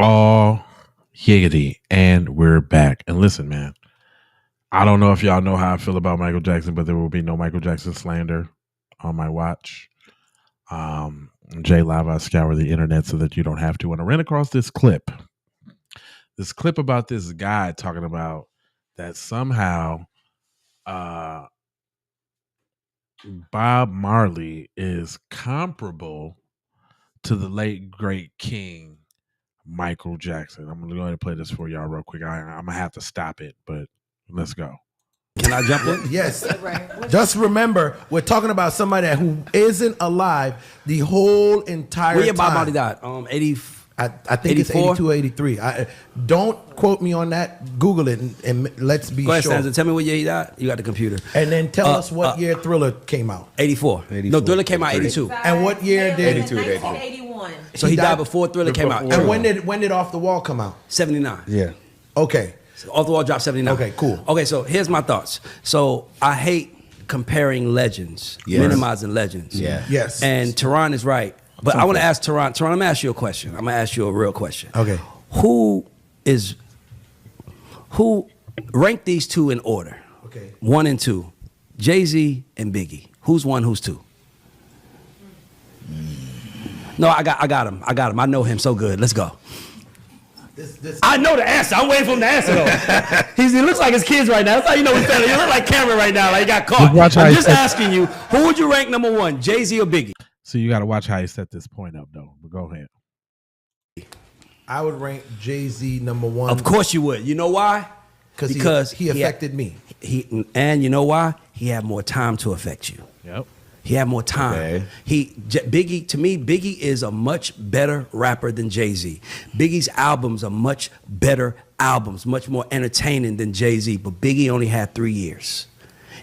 All giggity, and we're back. And listen, man, I don't know if y'all know how I feel about Michael Jackson, but there will be no Michael Jackson slander on my watch. Jay Live, I scour the internet so that you don't have to. And I ran across this clip about this guy talking about that somehow Bob Marley is comparable to the late great king Michael Jackson. I'm gonna go ahead and play this for y'all real quick. I'm gonna have to stop it, but let's go. Can I jump in? Yes. Just remember, we're talking about somebody who isn't alive the whole entire When your time. Bob Marley died? 80. I think 84? It's 82, 83. Don't quote me on that. Google it and let's be Go ahead, sure. Stanza. Tell me what year he died. You got the computer. And then tell us what year Thriller came out. 84. No, Thriller came out 82. And what year did 1981. So he died before Thriller came out. And when did Off the Wall come out? 79. Yeah. Okay. So Off the Wall dropped 79. Okay, cool. Okay, so here's my thoughts. So I hate comparing legends, minimizing legends. Yeah. Yes. And Tehran is right. But I want to ask Tehran. Tehran, I'm going to ask you a question. I'm going to ask you a real question. Okay. Who rank these two in order? Okay. 1 and 2. Jay-Z and Biggie. Who's 1, who's 2? No, I got him. I know him so good. Let's go. I know the answer. I'm waiting for him to answer though. He looks like his kids right now. That's how you know he's better. He look like Cameron right now. Like he got caught. I'm just asking you, who would you rank number 1, Jay-Z or Biggie? So you got to watch how you set this point up, though. But go ahead. I would rank Jay-Z number 1. Of course you would. You know why? Because he affected me. And you know why? He had more time to affect you. Yep. He had more time. Okay. Biggie, to me, Biggie is a much better rapper than Jay-Z. Biggie's albums are much better albums, much more entertaining than Jay-Z. But Biggie only had 3 years.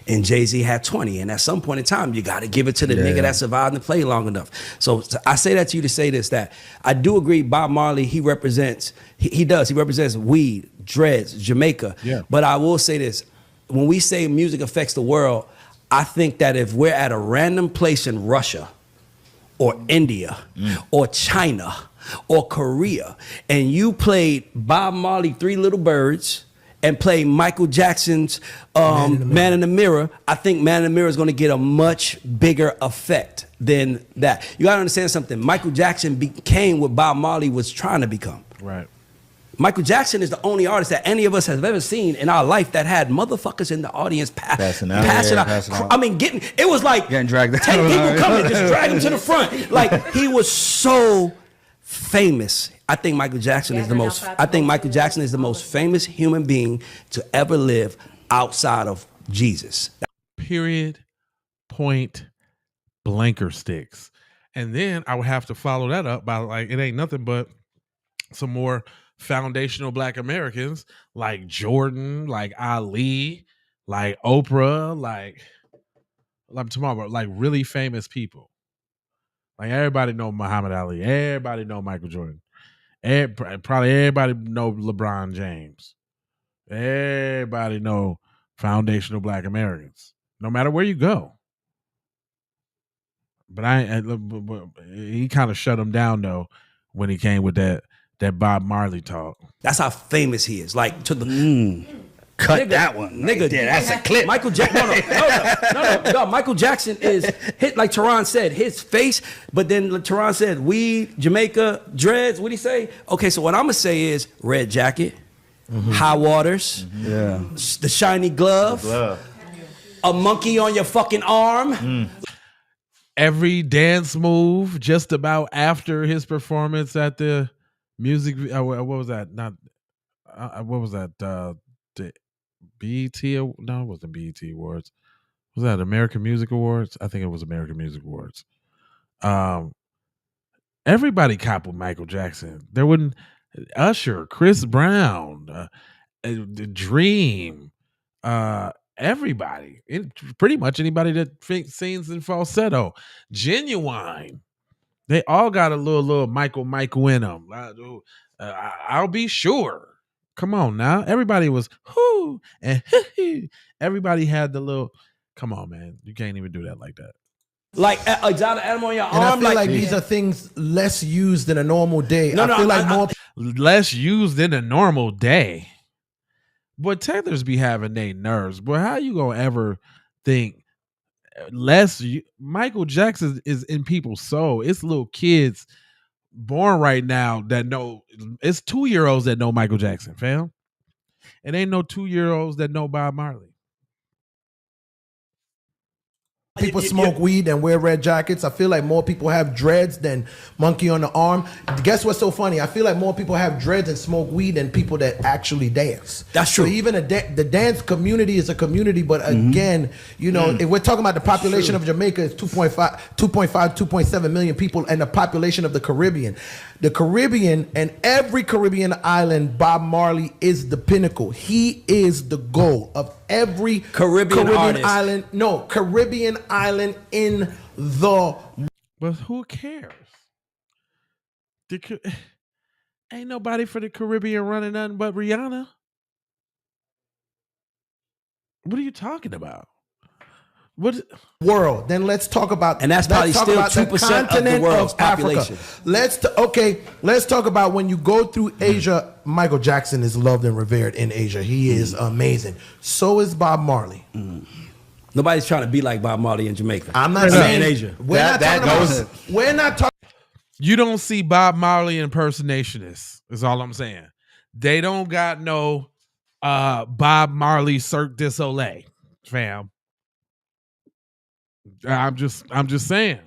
And Jay-Z had 20. And at some point in time, you got to give it to the nigga that survived and played long enough. So I say that to you to say this, that I do agree Bob Marley, he represents, he represents weed, dreads, Jamaica. Yeah. But I will say this, when we say music affects the world, I think that if we're at a random place in Russia or India or China or Korea and you played Bob Marley, 3 Little Birds, and play Michael Jackson's Man in the Mirror, I think Man in the Mirror is going to get a much bigger effect than that. You got to understand something. Michael Jackson became what Bob Marley was trying to become. Right. Michael Jackson is the only artist that any of us have ever seen in our life that had motherfuckers in the audience passing out. I mean, it was like getting dragged out. 10 people coming, just drag him to the front. Like, he was so famous. I think Michael Jackson is the most. I think Michael Jackson is the most famous human being to ever live outside of Jesus. Period. Point. Blanker sticks. And then I would have to follow that up by like, it ain't nothing but some more foundational Black Americans like Jordan, like Ali, like Oprah, like I'm talking about like really famous people. Like everybody know Muhammad Ali, everybody know Michael Jordan. Probably everybody know LeBron James. Everybody know foundational Black Americans, no matter where you go. But he kind of shut him down though when he came with that Bob Marley talk. That's how famous he is. Like to the cut that one, nigga. Yeah, that's a clip. Michael Jackson. No. Michael Jackson is hit like Tehran said. His face, but then Tehran said weed, Jamaica, dreads. What did he say? Okay, so what I'm gonna say is red jacket, high waters, the shiny glove, a monkey on your fucking arm. Every dance move just about after his performance at the music. What was that? Not what was that? The BET? No, it wasn't BET Awards. Was that American Music Awards? I think it was American Music Awards. Everybody copied Michael Jackson. There wouldn't Usher, Chris Brown, Dream, everybody. Pretty much anybody that sings in falsetto, Genuine. They all got a little Michael in them. I'll be sure. Come on now. Everybody was whoo and everybody had the little. Come on, man. You can't even do that like that. Like exotic animal on your And arm. I feel like these are things less used than a normal day. No, I no, feel like more less used than a normal day. But Taylor's be having their nerves. But how you gonna ever think Michael Jackson is in people's soul? It's little kids born right now that know. It's 2-year-olds that know Michael Jackson, fam. It ain't no 2-year-olds that know Bob Marley. people smoke weed and wear red jackets. I feel like more people have dreads than monkey on the arm. Guess what's so funny? I feel like more people have dreads and smoke weed than people that actually dance. That's true. So even the dance community is a community, but again, you know, if we're talking about the population of Jamaica is 2.7 million people, and the population of the Caribbean. The Caribbean and every Caribbean island, Bob Marley is the pinnacle. He is the goal of every Caribbean island. No, Caribbean island in the. But who cares? Ain't nobody for the Caribbean running nothing but Rihanna. What are you talking about? What world? Then let's talk about, and that's probably still 2% of the world's population. Let's talk about when you go through Asia. Michael Jackson is loved and revered in Asia. He is amazing. So is Bob Marley. Nobody's trying to be like Bob Marley in Jamaica. I'm not saying in Asia. We're not talking. You don't see Bob Marley impersonationists. Is all I'm saying. They don't got no Bob Marley Cirque du Soleil, fam. I'm just saying.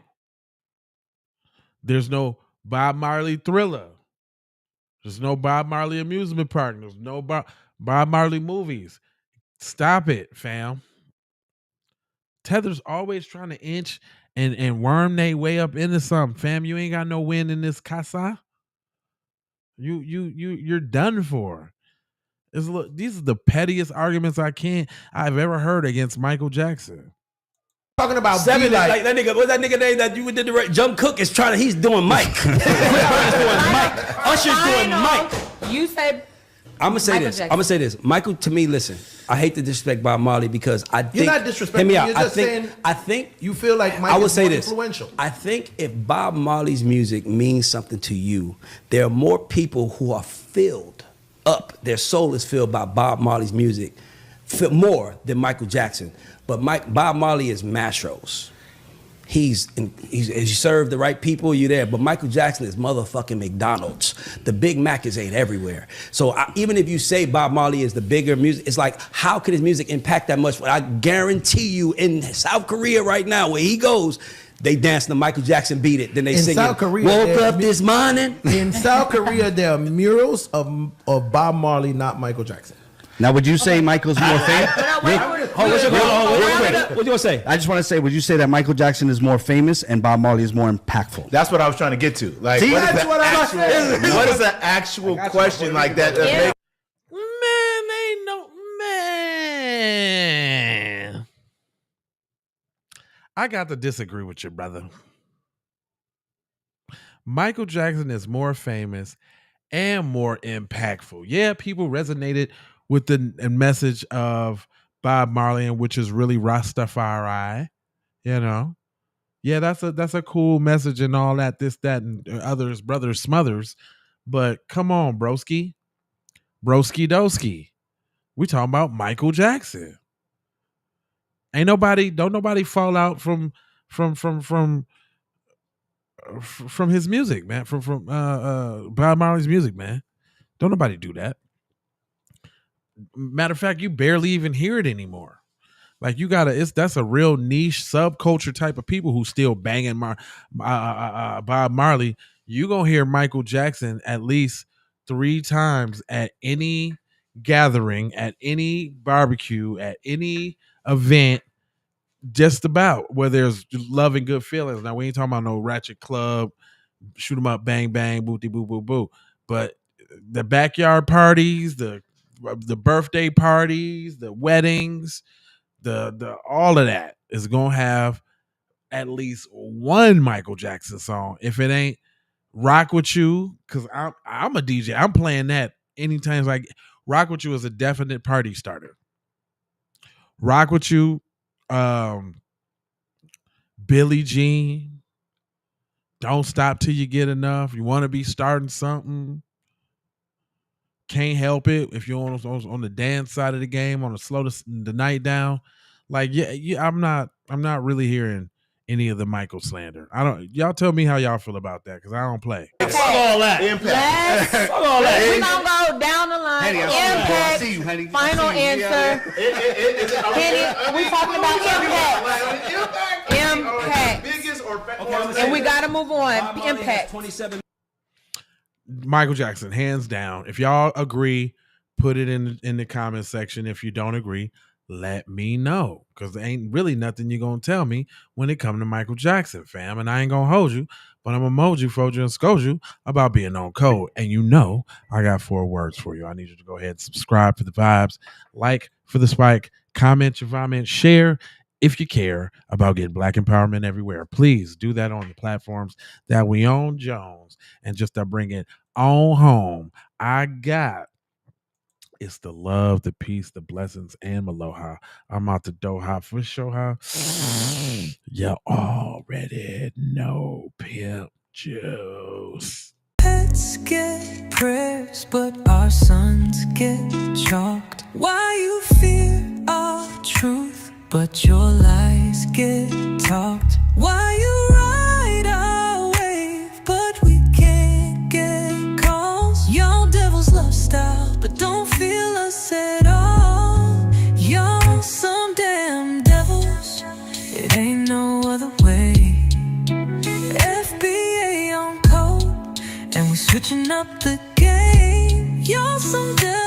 There's no Bob Marley Thriller. There's no Bob Marley amusement park. There's no Bob Marley movies. Stop it, fam. Tether's always trying to inch and worm their way up into something, fam. You ain't got no win in this casa. You're done for. These are the pettiest arguments I've ever heard against Michael Jackson. Talking about Seven, like that nigga. What's that nigga name that you did the right? Jump Cook is trying to. He's doing Mike. Usher's doing Mike. You said. I'm gonna say this. I'm gonna say this. Michael, to me, listen. I hate to disrespect Bob Marley because I think you're not disrespecting. Hear me out. You're just saying. I think you feel like Michael is more influential. I think if Bob Marley's music means something to you, there are more people who are filled up. Their soul is filled by Bob Marley's music, more than Michael Jackson. But Bob Marley is Mastros. He's you serve the right people, you're there. But Michael Jackson is motherfucking McDonald's. The Big Mac is ain't everywhere. So even if you say Bob Marley is the bigger music, it's like, how could his music impact that much? I guarantee you in South Korea right now, where he goes, they dance the Michael Jackson beat it. Then they sing South Korea, woke up this morning. In South Korea, there are murals of Bob Marley, not Michael Jackson. Now, would you say Michael's more famous? What you gonna say? I just want to say, would you say that Michael Jackson is more famous and Bob Marley is more impactful? That's what I was trying to get to. Like, See, what is the actual question like that? Yeah. Man, ain't no man. I got to disagree with you, brother. Michael Jackson is more famous and more impactful. Yeah, people resonated with the message of Bob Marley, which is really Rastafari, you know. Yeah, that's a cool message and all that, this, that, and others, brothers, smothers. But come on, broski doski. We talking about Michael Jackson. Don't nobody fall out from his music, man. From Bob Marley's music, man. Don't nobody do that. Matter of fact, you barely even hear it anymore. Like that's a real niche subculture type of people who still banging Bob Marley. You gonna hear Michael Jackson at least 3 times at any gathering, at any barbecue, at any event, just about where there's love and good feelings. Now we ain't talking about no ratchet club, shoot 'em up, bang bang, booty boo boo boo. But the backyard parties, the birthday parties, the weddings, the all of that is gonna have at least one Michael Jackson song. If it ain't Rock With You, because I'm a DJ, I'm playing that anytime. Like Rock With You is a definite party starter. Rock With You, Big Billie Jean, Don't Stop Till You Get Enough. You want to be starting something. Can't Help It. If you're on the dance side of the game, on the slow the night down. Like, yeah, I'm not really hearing any of the Michael slander. Y'all tell me how y'all feel about that, because I don't play. Fuck all that. Yes. Fuck all that. We're going to go down the line. Impact. Final answer. Henny, we talking about impact. Impact. And we got to move on. Impact. 27. Michael Jackson, hands down. If y'all agree, put it in the comment section. If you don't agree, let me know, because there ain't really nothing you're going to tell me when it come to Michael Jackson, fam. And I ain't going to hold you, but I'm going to mold you, fold you, and scold you about being on code. And you know I got 4 words for you. I need you to go ahead and subscribe for the vibes, like for the spike, comment your comment, share if you care about getting Black empowerment everywhere. Please do that on the platforms that we own, Jones. And just to bring it on home, I got it's the love, the peace, the blessings, and aloha. I'm out to Doha for Shoha. You already know Pimp Juice. Pets get prayers, but our sons get chalked. Why you fear our truth, but your lies get talked? Why you ride our wave, but we can't get calls? Y'all devils love style, but don't feel us at all. Y'all some damn devils, it ain't no other way. FBA on code, and we switching up the game. Y'all some devils.